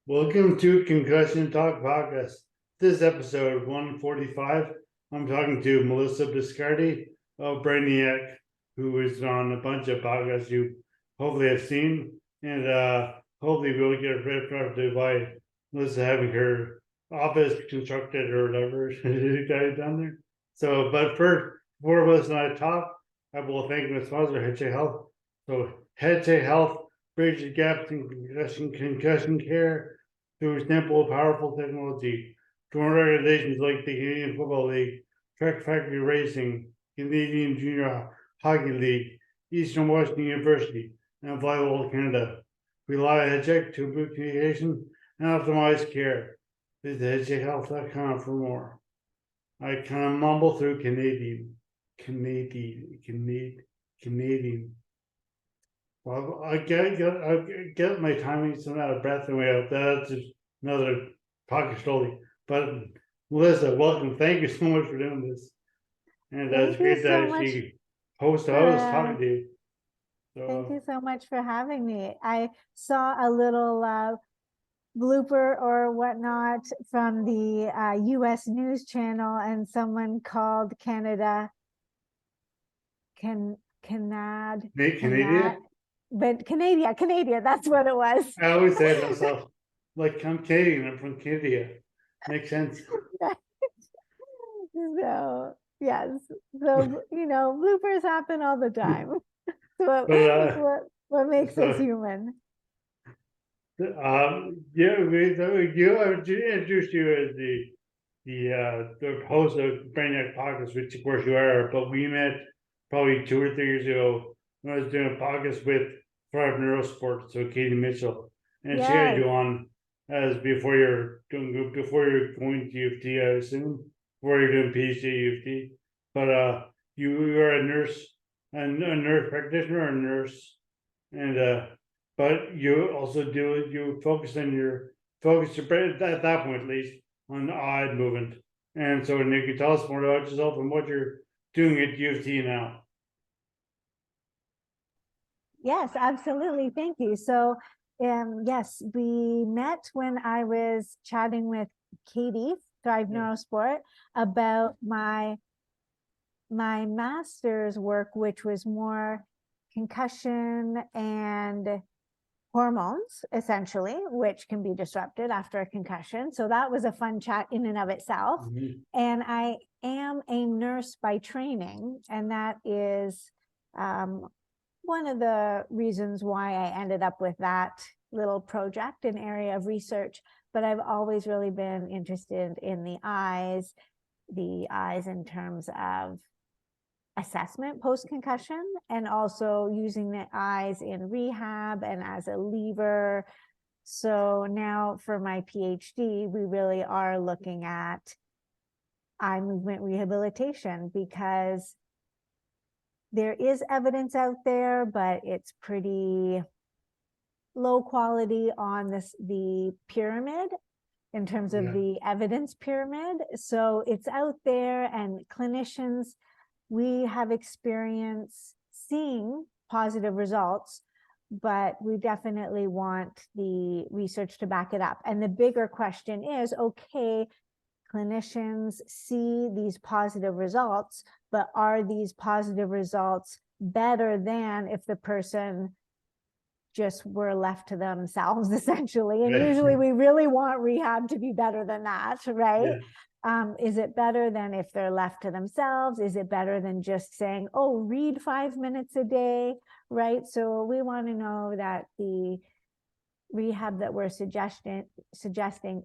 Welcome to Concussion Talk Podcast. This is episode 145. I'm talking to Melissa Biscardi of Brainiac, who is on a bunch of podcasts you hopefully have seen, and hopefully we'll get productive by Melissa having her office constructed or whatever she got down there. So, but first, before Melissa and I talk, I will thank my sponsor, Headshake Health. So, Headshake Health bridge the gap in concussion care through simple, powerful technology. Join organizations like the Canadian Football League, Track Factory Racing, Canadian Junior Hockey League, Eastern Washington University, and Volleyball Canada. Rely on HeadCheck to improve communication and optimize care. Visit headcheckhealth.com for more. I kind of mumble through Canadian. Well, I get my timing some out of breath, and that's just another pocket story. But Melissa, welcome. Thank you so much for doing this, and it's great to actually host talking to you. So, thank you so much for having me. I saw a little blooper or whatnot from the U.S. News Channel, and someone called Canada Canada. But Canada, that's what it was. I always say to myself, like, I'm Canadian, I'm from Canada. Makes sense. So, yes. So, bloopers happen all the time. So what makes us human? You introduced you as the host of Brainiac Podcast, which of course you are, but we met probably 2 or 3 years ago when I was doing a podcast with Thrive Neurosport, so Katie Mitchell, and she had you on as before you're going to U of T, I assume, before you're doing PhD at U of T. But you are a nurse practitioner, a nurse, and but you also focus at that point at least on the eye movement. And so Nick, you tell us more about yourself and what you're doing at U of T now. Yes, absolutely. Thank you. So, yes, we met when I was chatting with Katie, Thrive Neurosport, about my master's work, which was more concussion and hormones, essentially, which can be disrupted after a concussion. So that was a fun chat in and of itself. Mm-hmm. And I am a nurse by training, and that is one of the reasons why I ended up with that little project, an area of research. But I've always really been interested in the eyes in terms of assessment post-concussion, and also using the eyes in rehab and as a lever. So now for my PhD, we really are looking at eye movement rehabilitation, because there is evidence out there, but it's pretty low quality on the pyramid in terms of the evidence pyramid. So it's out there, and clinicians, we have experience seeing positive results, but we definitely want the research to back it up. And the bigger question is, okay, clinicians see these positive results, but are these positive results better than if the person just were left to themselves, essentially? And usually we really want rehab to be better than that, right? Is it better than if they're left to themselves? Is it better than just saying, oh, read 5 minutes a day, right? So we want to know that the rehab that we're suggesting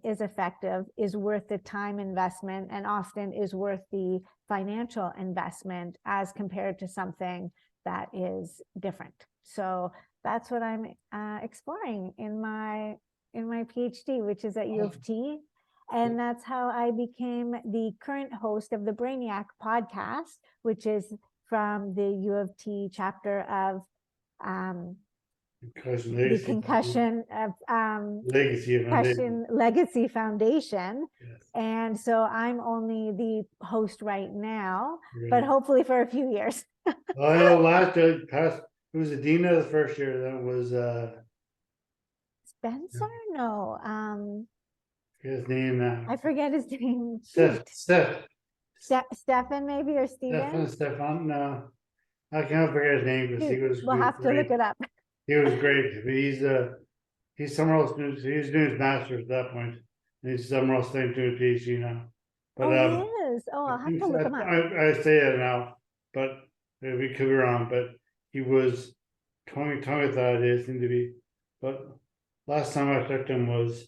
is effective, is worth the time investment, and often is worth the financial investment as compared to something that is different. So that's what I'm exploring in my PhD, which is at U of T. And that's how I became the current host of the Brainiac podcast, which is from the U of T chapter of the Concussion Legacy Foundation. Yes. And so I'm only the host right now, but hopefully for a few years. Well, I know last year, it was Adina the first year, then it was Spencer? No. His name now. I forget his name. Stefan, Stefan maybe, or Steven? Stefan, no. I can't forget his name because he was We'll have to look it up. He was great. He's somewhere else. He's doing his master's at that point, and he's somewhere else doing his PhD now. But he is. Oh, I'll have to look him up. I say it now, but we could be wrong. But he was 20 thought it seemed to be. But last time I checked him was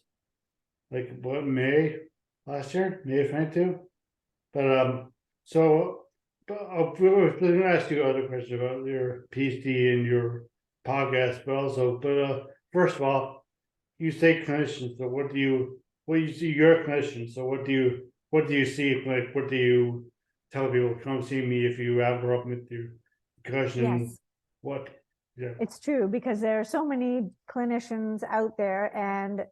like what, May last year, May of 22. But so we're going to ask you other questions about your PhD and your podcast, but also, first of all, you say clinician. So what you see? You're a clinician. So what do you see? Like, what do you tell people? Come see me if you ever up with your concussion. Yes. What? Yeah. It's true, because there are so many clinicians out there, and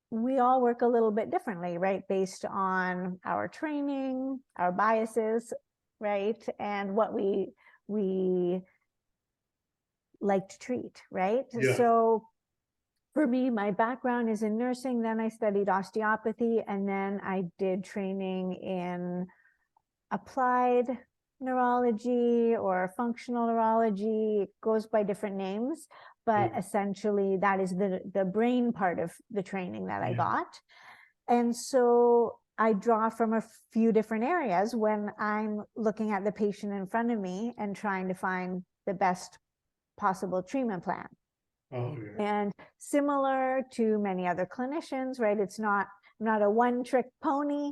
we all work a little bit differently, right? Based on our training, our biases, right? And what we like to treat, right? Yeah. So for me, my background is in nursing, then I studied osteopathy, and then I did training in applied neurology or functional neurology. It goes by different names, but essentially that is the brain part of the training that I got. And so I draw from a few different areas when I'm looking at the patient in front of me and trying to find the best possible treatment plan. And similar to many other clinicians, right? It's not a one-trick pony.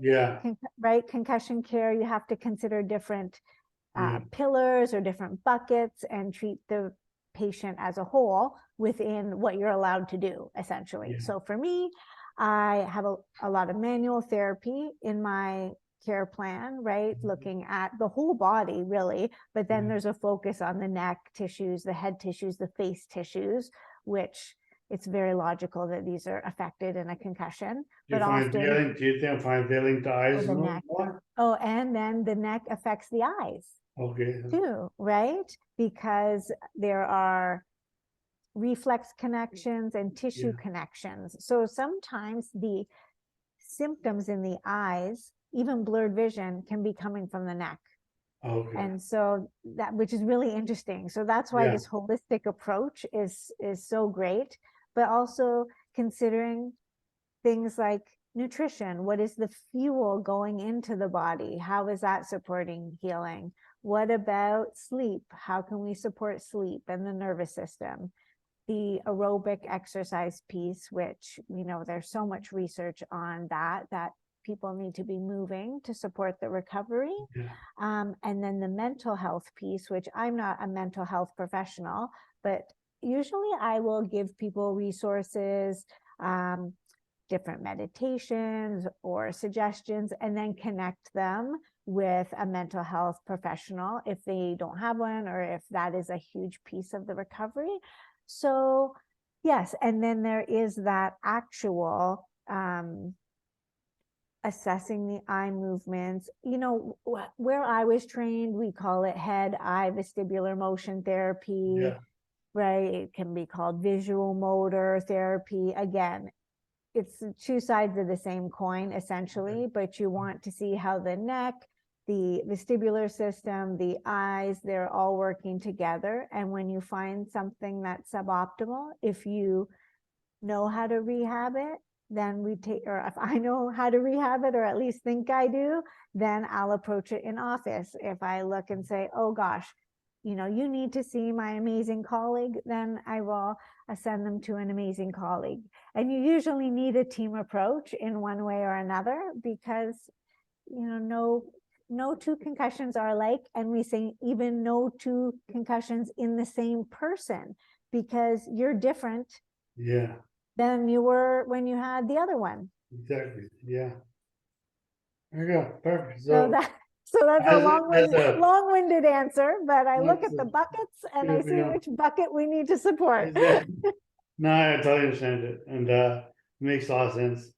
Right? Concussion care, you have to consider different pillars or different buckets and treat the patient as a whole within what you're allowed to do, essentially. So for me, I have a lot of manual therapy in my care plan, right? Looking at the whole body, really. But then there's a focus on the neck tissues, the head tissues, the face tissues, which it's very logical that these are affected in a concussion. Do you find failing the eyes? The neck. Oh, and then the neck affects the eyes. Too, right? Because there are reflex connections and tissue connections. So sometimes the symptoms in the eyes, even blurred vision, can be coming from the neck. And so that, which is really interesting. So that's why this holistic approach is so great, but also considering things like nutrition. What is the fuel going into the body? How is that supporting healing? What about sleep? How can we support sleep and the nervous system? The aerobic exercise piece, which, you know, there's so much research on that people need to be moving to support the recovery. And then the mental health piece, which I'm not a mental health professional, but usually I will give people resources, different meditations or suggestions, and then connect them with a mental health professional if they don't have one, or if that is a huge piece of the recovery. So yes, and then there is that actual assessing the eye movements. You know, where I was trained, we call it head-eye vestibular motion therapy, right? It can be called visual motor therapy. Again, it's two sides of the same coin, essentially, but you want to see how the neck, the vestibular system, the eyes, they're all working together. And when you find something that's suboptimal, if you know how to rehab it, then we take, or if I know how to rehab it, or at least think I do, then I'll approach it in office. If I look and say, oh gosh, you know, you need to see my amazing colleague, then I will send them to an amazing colleague. And you usually need a team approach in one way or another, because, you know, no two concussions are alike. And we say even no two concussions in the same person, because you're different than you were when you had the other one. Exactly. Yeah. There you go. Perfect. So that's a long-winded answer, but I look at the buckets and I see which bucket we need to support. No, I totally understand it, and it makes a lot of sense.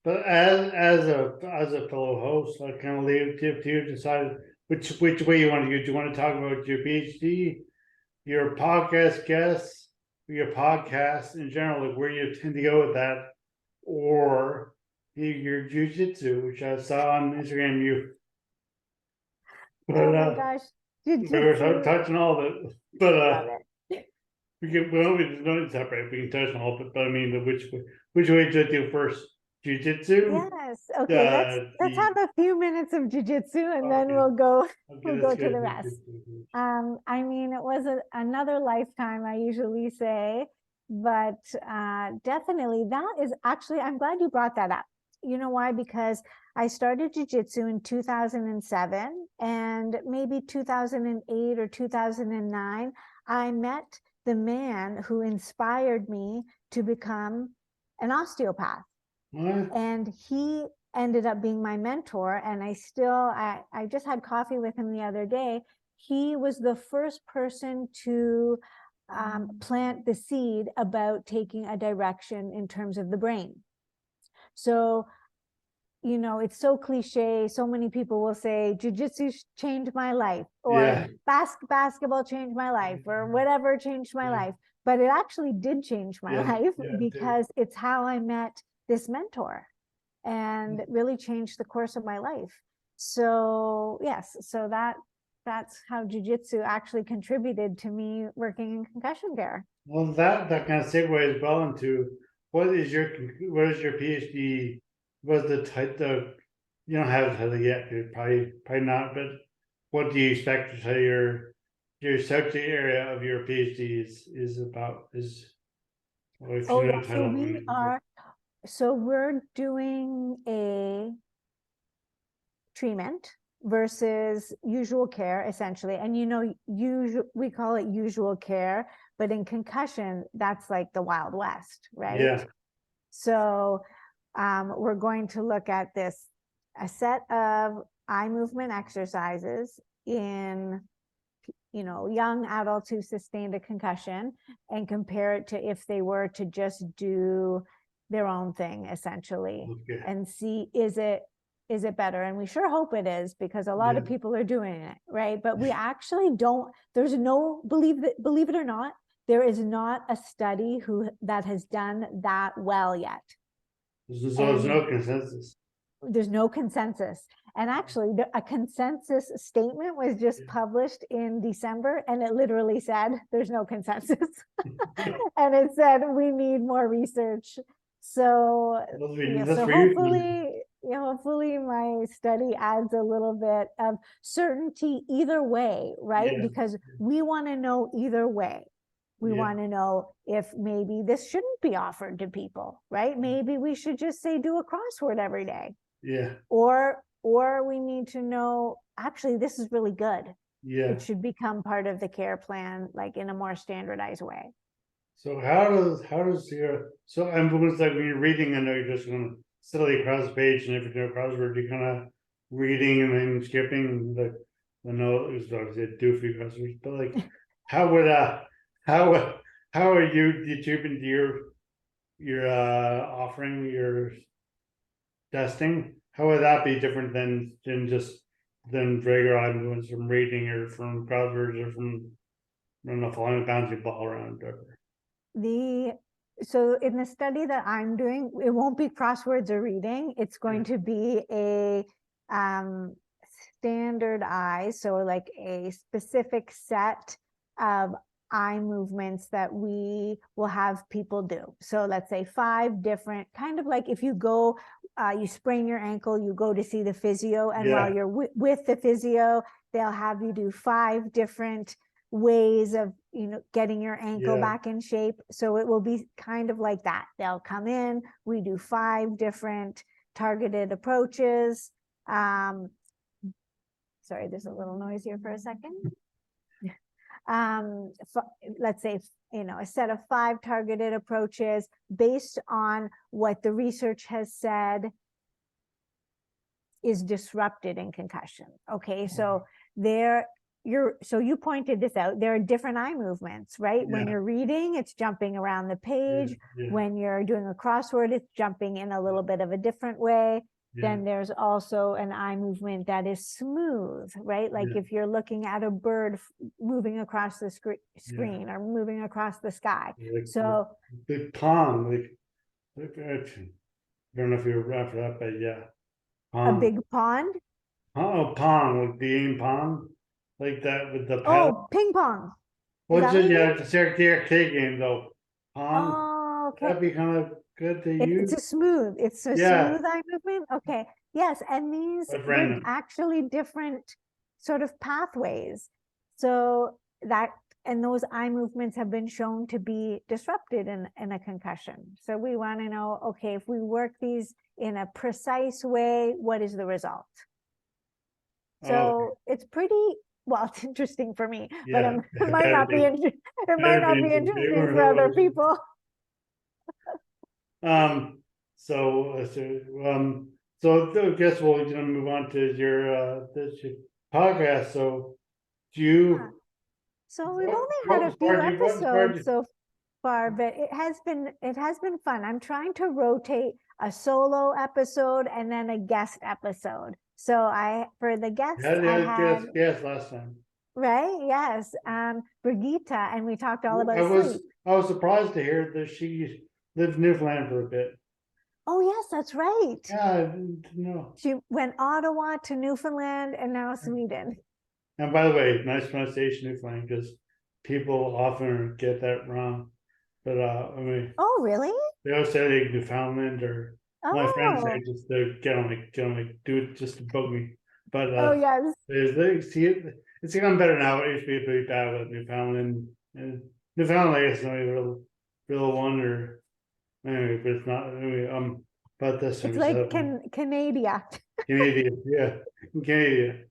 But as a fellow host, I kind of leave it to you to decide which way you want to go. Do you want to talk about your PhD, your podcast guests, your podcast in general, like where you tend to go with that, or your jujitsu, which I saw on Instagram. Oh my gosh, we were touching all of it, but love it. we don't need to separate. We can touch on all of it, but I mean, which way should I do first? Jujitsu. Yes. Okay. Let's have a few minutes of jujitsu, and then we'll go to the rest. I mean, it was another lifetime, I usually say, but definitely that is actually, I'm glad you brought that up. You know why? Because I started jujitsu in 2007, and maybe 2008 or 2009, I met the man who inspired me to become an osteopath. What? And he ended up being my mentor, and I just had coffee with him the other day. He was the first person to plant the seed about taking a direction in terms of the brain. So, you know, it's so cliche. So many people will say, jujitsu changed my life, or basketball changed my life, or whatever changed my life. But it actually did change my life, because it's how I met this mentor, and it really changed the course of my life. So yes, so that's how jujitsu actually contributed to me working in concussion care. Well, that kind of segues well into what is your PhD? Was the title? You don't have a title yet, probably not. But what do you expect to say your subject area of your PhD is about? So we're doing a treatment versus usual care, essentially. And you know, we call it usual care, but in concussion, that's like the Wild West, right? Yeah. So we're going to look at a set of eye movement exercises in, you know, young adults who sustained a concussion, and compare it to if they were to just do their own thing, essentially, and see, is it better? And we sure hope it is, because a lot of people are doing it, right? But we actually don't, there's no, believe it or not, there is not a study that has done that well yet. There's no consensus. There's no consensus. And actually, a consensus statement was just published in December, and it literally said there's no consensus. And it said we need more research. So, hopefully my study adds a little bit of certainty either way, right? Because we want to know either way. We want to know if maybe this shouldn't be offered to people, right? Maybe we should just say, do a crossword every day. Yeah. Or we need to know, actually, this is really good. Yeah. It should become part of the care plan, like in a more standardized way. So how does it's like when you're reading, I know you're just going to steadily across the page, and if you do a crossword, you're kind of reading and then skipping. Like, I know it was obviously a doofy crossword, but like, how are you achieving your offering, your testing? How would that be different than regular items from reading or from crosswords or from, I don't know, following a bouncy ball around? So in the study that I'm doing, it won't be crosswords or reading. It's going to be a standardized, so like a specific set of eye movements that we will have people do. So let's say 5 different, kind of like if you go, you sprain your ankle, you go to see the physio, and while you're with the physio, they'll have you do 5 different ways of, you know, getting your ankle back in shape. So it will be kind of like that. They'll come in, we do 5 different targeted approaches. Sorry, there's a little noise here for a second. Let's say, you know, a set of 5 targeted approaches based on what the research has said is disrupted in concussion. Okay, so you pointed this out. There are different eye movements, right? When you're reading, it's jumping around the page. When you're doing a crossword, it's jumping in a little bit of a different way. then there's also an eye movement that is smooth, right? Like if you're looking at a bird moving across the screen or moving across the sky. Like, So the pond, like I don't know if you're after that, but yeah. a big pond. Oh, pong, like the game pong, like that with the Oh, paddle. ping pong. Well, Is that what you mean? it's the arcade game though. Pong, Oh, okay. that'd be kind of good to It's use. a smooth eye movement. Okay. Yes. And these But were random. actually different sort of pathways. So that, and those eye movements have been shown to be disrupted in a concussion. So we want to know, okay, if we work these in a precise way, what is the result? So it's pretty, well, it's interesting for me, but it might not be interesting for other people. So I guess we'll move on to your this podcast. So do you? So we've only had a few episodes so far, but it has been fun. I'm trying to rotate a solo episode and then a guest episode. So for the guests, I had guest last time. Right? Yes. Brigitte, and we talked all about sleep. I was surprised to hear that she lived in Newfoundland for a bit. Oh yes, that's right. Yeah, I didn't know. She went Ottawa to Newfoundland and now Sweden. And by the way, nice pronunciation, Newfoundland, because people often get that wrong. But I mean, oh really? They always say like Newfoundland or my friends say just to get on do it just to bug me. But oh yes, it's getting better now. It used to be pretty bad with Newfoundland. And Newfoundland, I guess, is not a real one, or anyway, but it's not anyway. But this it's like Canada. Canadian, yeah, Canadian.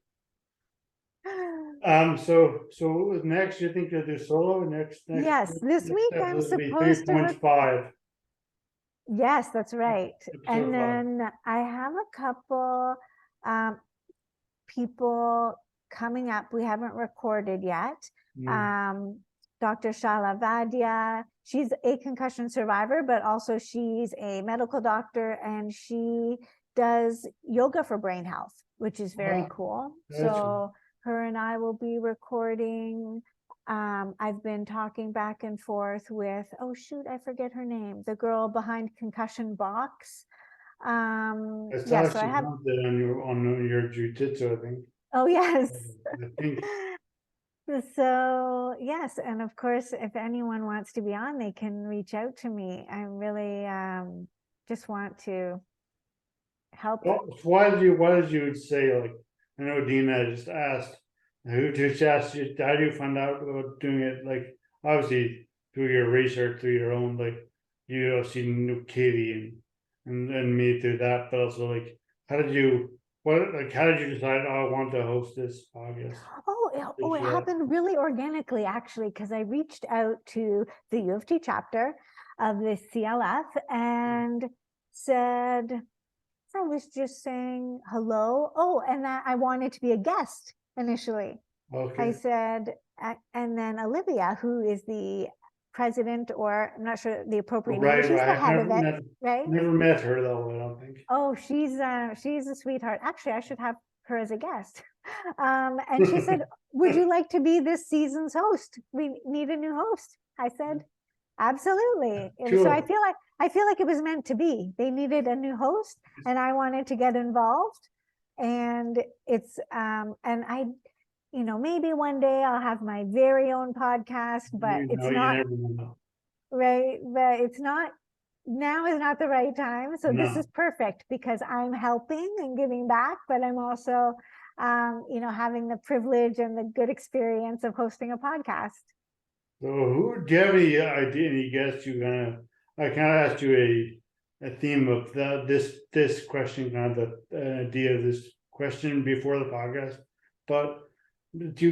So next, you think you'll do solo next? Yes, this week I'm supposed to 3.5. Yes, that's right. And then I have a couple people coming up. We haven't recorded yet. Dr. Shala Vadia, she's a concussion survivor, but also she's a medical doctor and she does yoga for brain health, which is very cool. So her and I will be recording. I've been talking back and forth with, oh shoot, I forget her name, the girl behind Concussion Box. So I have on your jiu-jitsu, I think. Oh yes. I think. So yes, and of course, if anyone wants to be on, they can reach out to me. I really just want to help. Why did you say, like, I know Dina just asked, who just asked you, how do you find out about doing it? Like, obviously through your research, through your own, like, you obviously knew Katie and me through that, but also like, how did you decide, oh, I want to host this podcast? It happened really organically, actually, because I reached out to the U of T chapter of the CLF and said, I was just saying hello. Oh, and that I wanted to be a guest initially. Okay. I said, and then Olivia, who is the president, or I'm not sure the appropriate name, she's the head of it, right? Never met her though, I don't think. Oh, she's a sweetheart. Actually, I should have her as a guest. And she said, would you like to be this season's host? We need a new host. I said, absolutely. Sure. So I feel like it was meant to be. They needed a new host and I wanted to get involved. And it's and I, maybe one day I'll have my very own podcast, but it's not right. But it's not, now is not the right time. So this is perfect because I'm helping and giving back, but I'm also having the privilege and the good experience of hosting a podcast. So do you have any idea, any guess I kind of asked you a theme of this question, kind of the idea of this question before the podcast, but who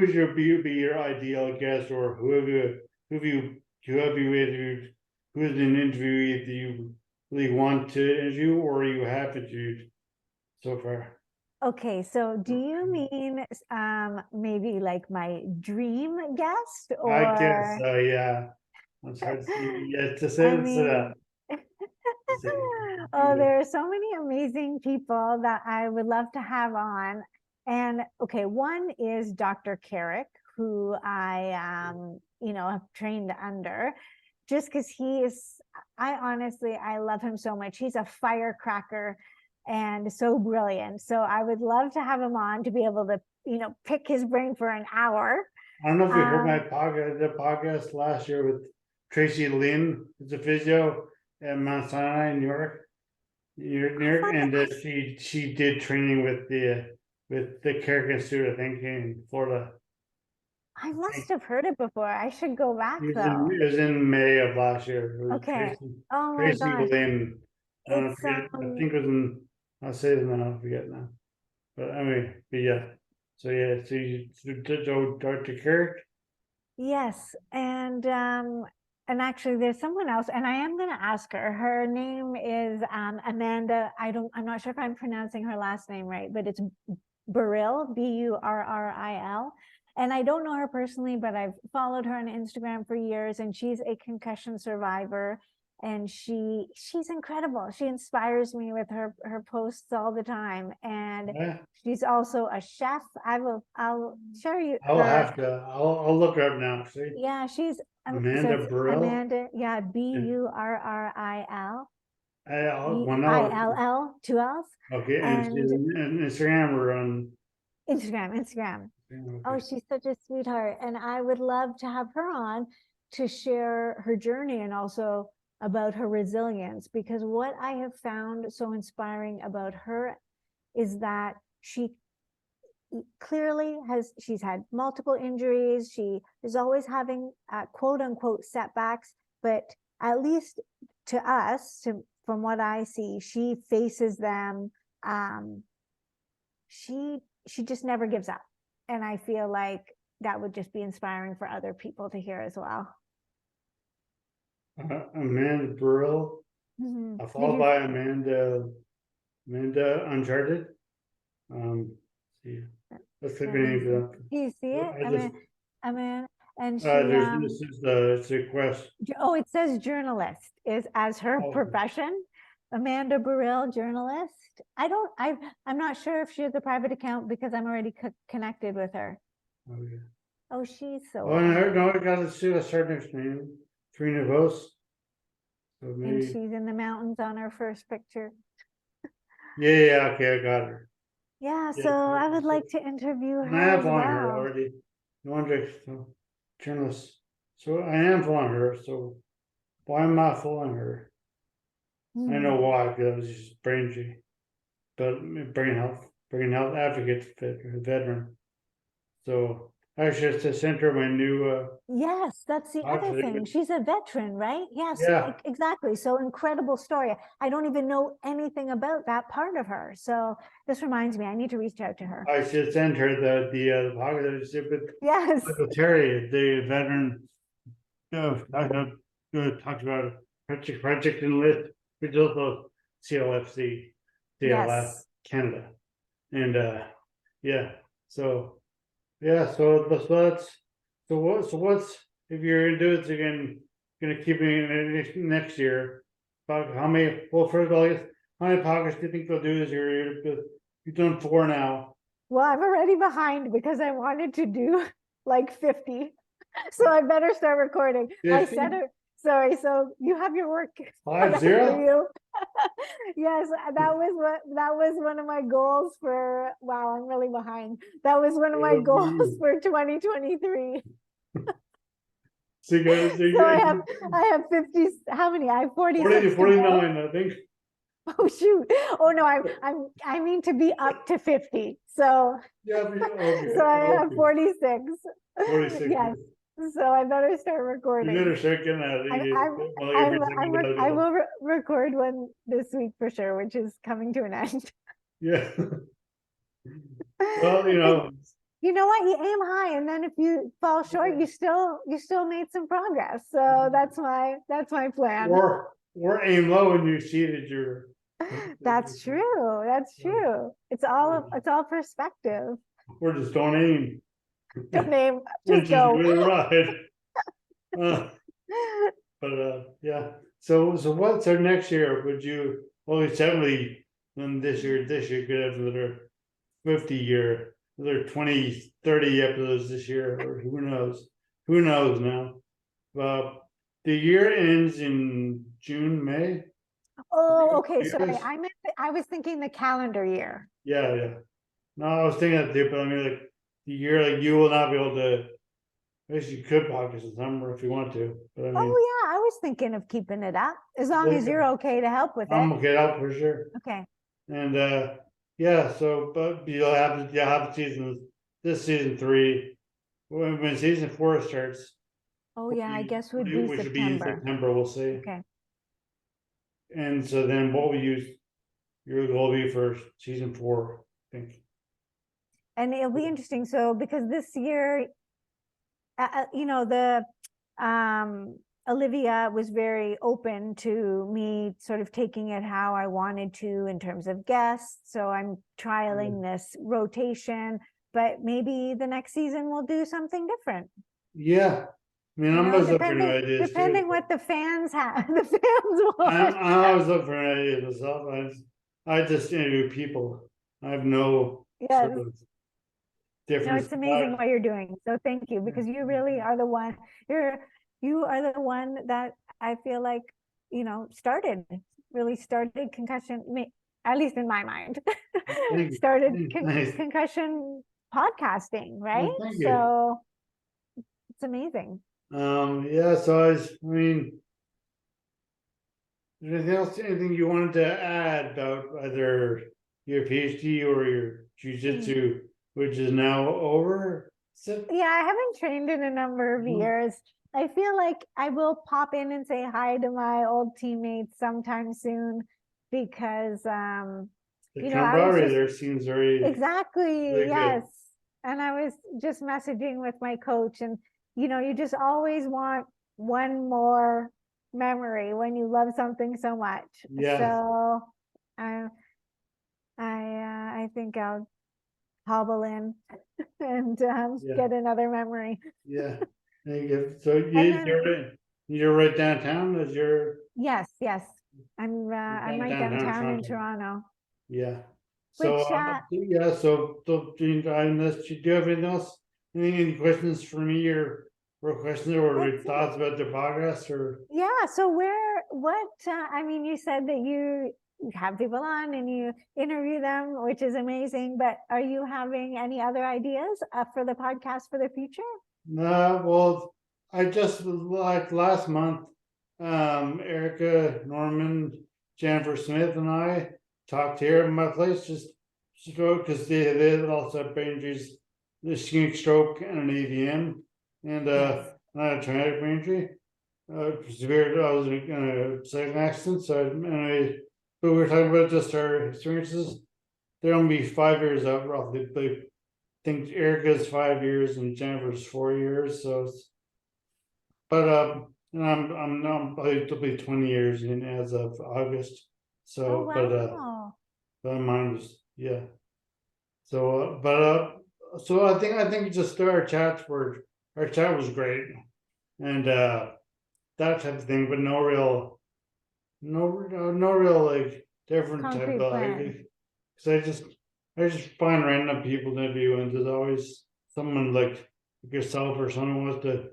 is your ideal guest, or who have you interviewed, who is an interviewee that you really want to interview or you have interviewed so far? Okay, so do you mean maybe like my dream guest, or? I guess so, yeah. I'm sorry to say, to say Oh, there are so many amazing people that I would love to have on. And okay, one is Dr. Carrick, who I, have trained under, just because I love him so much. He's a firecracker and so brilliant. So I would love to have him on to be able to, pick his brain for an hour. I don't know if you heard my podcast, the podcast last year with Tracy Lin, who's a physio at Mount Sinai in New York. And she did training with the Carrick Institute, I think, in Florida. I must have heard it before. I should go back It though. was in May of last year. It was Okay. Tracy, Oh my Tracy gosh. Lin. I It's think it was in. I'll say it now. I forget now. But anyway, So you Dr. Carrick. yes, and actually there's someone else, and I am going to ask her. Her name is Amanda. I'm not sure if I'm pronouncing her last name right, but it's Burrill, Burril. And I don't know her personally, but I've followed her on Instagram for years, and she's a concussion survivor. And she's incredible. She inspires me with her posts all the time. And she's also a chef. I'll share you. I'll look her up now. See? Yeah, she's Amanda Burrill. Amanda, yeah, Burril. ILL, 2 L's. Okay, and she's on Instagram or on Instagram. Okay. Oh, she's such a sweetheart. And I would love to have her on to share her journey and also about her resilience, because what I have found so inspiring about her is that she clearly she's had multiple injuries. She is always having quote unquote setbacks, but at least to us, from what I see, she faces them. She just never gives up. And I feel like that would just be inspiring for other people to hear as well. Amanda Burrill, followed by Amanda Uncharted. See, let's click the names up. Do you see it? Amanda, and she. This is the request. Oh, it says journalist is as her profession. Amanda Burrill, journalist. I'm not sure if she has a private account because I'm already connected with her. Okay. Oh, she's so. Oh, no, I got to see a surname name. Trina Vos. So and she's in the mountains on her first picture. Yeah, okay, I got her. Yeah, so I would like to interview her. I have following her already. No wonder, journalist. So I am following her. So why am I following her? I know why, because I was just brain injury, but brain health advocate, veteran. So actually, it's to center my new. Yes, that's the other thing. She's a veteran, right? Yes, yeah. Exactly. So incredible story. I don't even know anything about that part of her. So this reminds me, I need to reach out to her. I should send her the podcast with yes, Terry, the veteran. Talked about project and list, which is also CLFC, Canada, and So what's if you're gonna do it again? Gonna keep it next year? About how many? Well, first of all, how many podcasts do you think they'll do this year? You've done 4 now. Well, I'm already behind because I wanted to do like 50, so I better start recording. 50? I said it. Sorry, so you have your work 50. Yes, that was one of my goals for. Wow, I'm really behind. That was one of my goals for 2023. So I have 50. How many? I have 46. 49, I think. Oh shoot! Oh no, I mean to be up to 50. So so I have 46. 46. Yes. So I better start recording. You better start getting at it. I will record one this week for sure, which is coming to an end. Yeah. Well, you know what? You aim high, and then if you fall short, you still made some progress. So that's my plan. Or aim low and you see that you're. That's true. That's true. It's all perspective. Or just don't aim. Don't aim. Just go. Really right. But yeah. So what's our next year? Would you, well, certainly, then this year could have another 50 year, another 20, 30 episodes this year, or who knows? Who knows now? The year ends in June, May. Oh, okay, sorry, Because- I was thinking the calendar year. Yeah. No, I was thinking that too, but I mean, like, the year, like, you will not be able to, I guess you could podcast in summer if you want to, but I mean, Oh, yeah, I was thinking of keeping it up, as long as you're okay to help with I'm it. okay out for sure. Okay, And yeah, so but you'll have seasons, this season 3. When season 4 starts, oh, yeah, I guess would be which should be in September. September, we'll see. Okay, And so then what we use your goal be for season 4, I think. and it'll be interesting, so because this year, the Olivia was very open to me sort of taking it how I wanted to in terms of guests. So I'm trialing this rotation, but maybe the next season we'll do something different. Yeah. I mean, You I'm know, always looking for new ideas depending too. what the fans have, the fans want. I'm always looking for new ideas myself. I just interview people. I have no Yes. sort of No, difference. it's amazing what you're doing. So thank you, because you really are the one, you are the one that I feel like, really started concussion, at least in my mind, Thank you. started Nice. concussion podcasting, right? Thank you. So it's amazing. Yeah, so I mean, anything you wanted to add about either your PhD or your jujitsu, which is now over? Yeah, I haven't trained in a number of years. I feel like I will pop in and say hi to my old teammates sometime soon, because The I camaraderie was there seems very exactly, good. yes. And I was just messaging with my coach, and you just always want one more memory when you love something so much. Yeah. So I think I'll hobble in and get another memory. Yeah. Thank you. So then- you're right downtown as your Yes. I'm right downtown in Toronto. yeah. So Which yeah, so unless you do have anything else, any questions for me or questions or thoughts about the podcast or yeah, so I mean, you said that you have people on and you interview them, which is amazing, but are you having any other ideas for the podcast for the future? well, I just like last month, Erica Norman, Jennifer Smith, and I talked here at my place just because they also have brain injuries, the ischemic stroke and an AVM, and not a traumatic brain injury. Severe. I was in a second accident, so anyway, but we were talking about just our experiences. They're only 5 years out roughly. I think Erica's 5 years and Jennifer's 4 years. So, but and I'm it'll be 20 years in as of August. So, but mine was So, so I think just our chat was great, and that type of thing, but no real like different Concrete type of plan. because I just find random people to interview, and there's always someone like yourself or someone wants to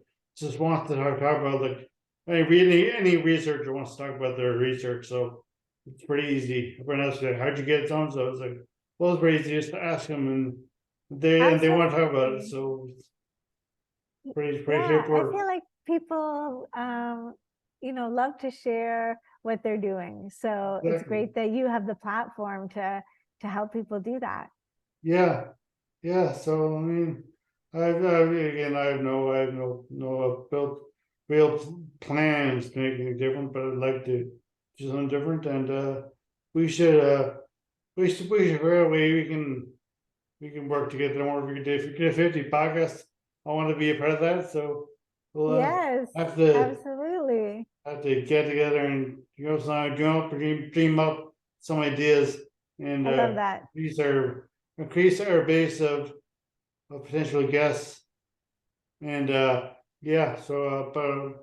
talk about like any researcher wants to talk about their research, so it's pretty easy. Everyone else like, how'd you get so and so? It's like, well, it's pretty easy just to ask them, and they want to talk about it, so it's pretty straightforward. I feel like people love to share what they're doing, so it's great that you have the platform to help people do that. Yeah. So I mean, I have no built real plans to make anything different, but I'd like to do something different, and we should figure out a way we can work together more. If we get 50 podcasts, I want to be a part of that. So we'll yes, absolutely. Have to get together and dream up some ideas and I love that. increase our base of potential guests, and yeah. So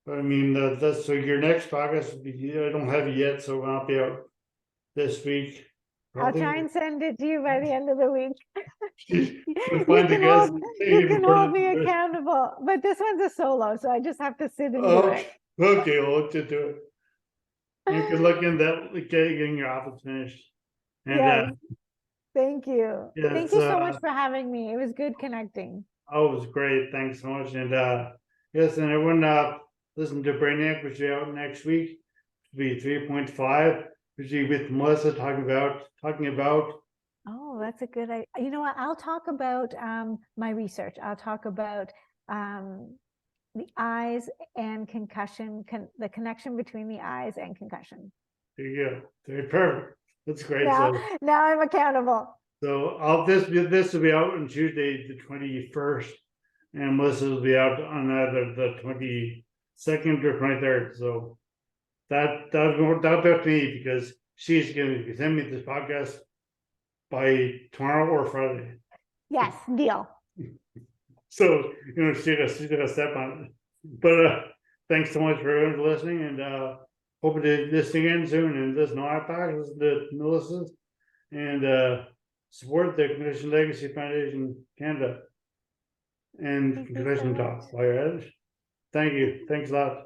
I mean, that's, so your next podcast will be, I don't have it yet, so I'll be out this week. I'll Probably. try and send it to you by the end of the week. You'll find a guest. You can hold me accountable, but this one's a solo, so I just have to sit and do it. Okay, we'll let you do it. You can look in that, getting your office finished. And Yes. Thank you. yeah, Thank you so much for having me. It was good connecting. oh, it was great. Thanks so much. And yes, and everyone listen to Brainiac, which will be out next week. It'll be 3.5, which will be with Melissa talking about. Oh, that's a good idea. You know what? I'll talk about my research. I'll talk about the eyes and concussion, the connection between the eyes and concussion. There you go. Very perfect. That's great. Now I'm accountable. So this will be out on Tuesday, the 21st, and Melissa will be out on either the 22nd or 23rd. So that'll be up to me, because she's going to send me this podcast by tomorrow or Friday. Yes, deal. So she's gonna step on it. But thanks so much for everyone listening, and hope to do this again soon. And listen to our podcast, listen to Melissa's, and support the Concussion Legacy Foundation Canada and Concussion Talk while you're at it. Thank you. Thanks a lot.